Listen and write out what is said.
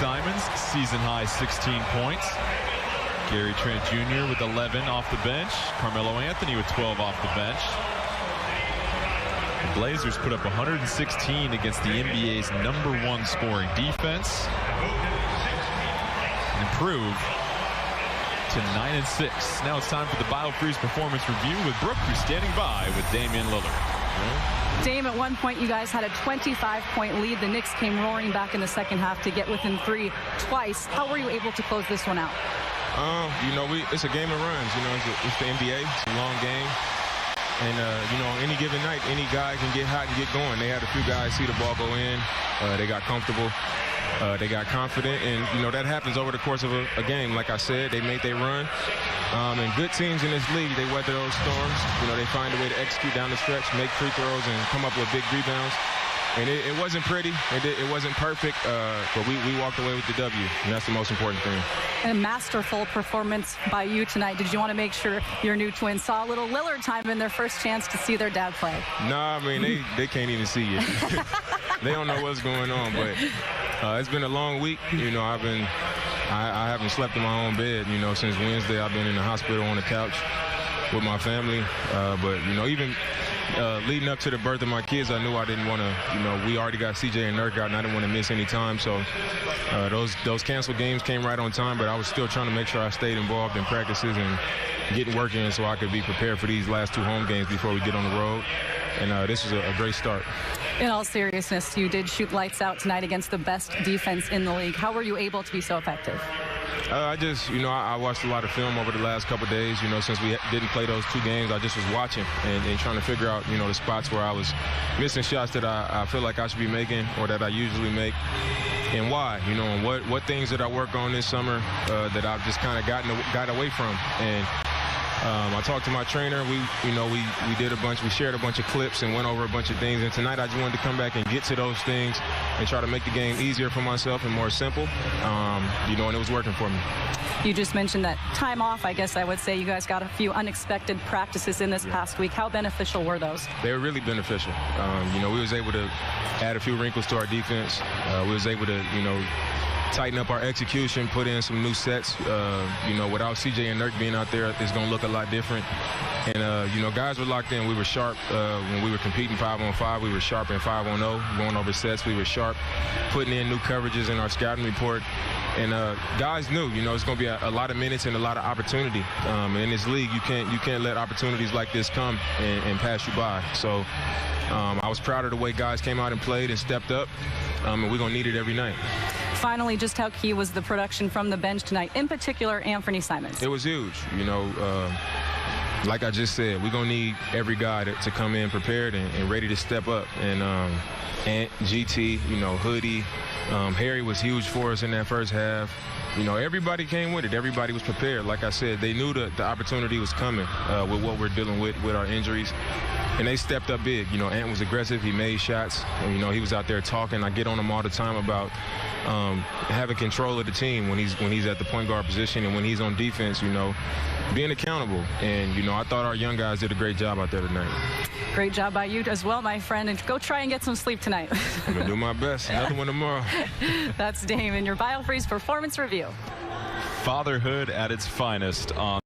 Simons, season-high 16 points. Gary Trent Jr. with 11 off the bench. Carmelo Anthony with 12 off the bench. The Blazers put up 116 against the NBA's #1 scoring defense. Improve to 9-6. Now it's time for the BioFreeze Performance Review with Brooke, who's standing by with Damian Lillard. Dame, at one point you guys had a 25-point lead. The Knicks came roaring back in the second half to get within 3 twice. How were you able to close this one out? It's a game of runs. It's the NBA. It's a long game. And, any given night, any guy can get hot and get going. They had a few guys see the ball go in. They got comfortable. They got confident. And, that happens over the course of a game. Like I said, they made their run. And good teams in this league, they weather those storms. They find a way to execute down the stretch, make free throws, and come up with big rebounds. And it wasn't pretty. It wasn't perfect, but we walked away with the W, and that's the most important thing. A masterful performance by you tonight. Did you want to make sure your new twins saw a little Lillard time in their first chance to see their dad play? No, they can't even see it. They don't know what's going on, but it's been a long week. I haven't slept in my own bed, since Wednesday. I've been in the hospital on the couch with my family, but even leading up to the birth of my kids, I knew I didn't want to, we already got CJ and Nurk out, and I didn't want to miss any time. So those canceled games came right on time, but I was still trying to make sure I stayed involved in practices and getting work in so I could be prepared for these last 2 home games before we get on the road. And this is a great start. In all seriousness, you did shoot lights out tonight against the best defense in the league. How were you able to be so effective? I watched a lot of film over the last couple of days. Since we didn't play those 2 games, I just was watching and trying to figure out, the spots where I was missing shots that I feel like I should be making or that I usually make, and why. And what things that I work on this summer that I've just kind of got away from. And I talked to my trainer. We did a bunch. We shared a bunch of clips and went over a bunch of things. And tonight I just wanted to come back and get to those things and try to make the game easier for myself and more simple. And it was working for me. You just mentioned that time off, I guess I would say. You guys got a few unexpected practices in this past week. How beneficial were those? They were really beneficial. We was able to add a few wrinkles to our defense. We was able to, tighten up our execution, put in some new sets. Without CJ and Nurk being out there, it's going to look a lot different. And, guys were locked in. We were sharp when we were competing 5-on-5. We were sharp in 5-on-0, going over sets. We were sharp, putting in new coverages in our scouting report. And guys knew, it's going to be a lot of minutes and a lot of opportunity. In this league, you can't let opportunities like this come and pass you by. So I was proud of the way guys came out and played and stepped up. And we're going to need it every night. Finally, just how key was the production from the bench tonight, in particular, Anthony Simons? It was huge. Like I just said, we're going to need every guy to come in prepared and ready to step up. And Ant, GT, Hoodie, Harry was huge for us in that first half. Everybody came with it. Everybody was prepared. Like I said, they knew the opportunity was coming with what we're dealing with our injuries. And they stepped up big. Ant was aggressive. He made shots. And, he was out there talking. I get on him all the time about having control of the team when he's at the point guard position and when he's on defense, being accountable. And, I thought our young guys did a great job out there tonight. Great job by you as well, my friend. And go try and get some sleep tonight. I'm going to do my best. Another one tomorrow. That's Dame in your BioFreeze Performance Review. Fatherhood at its finest on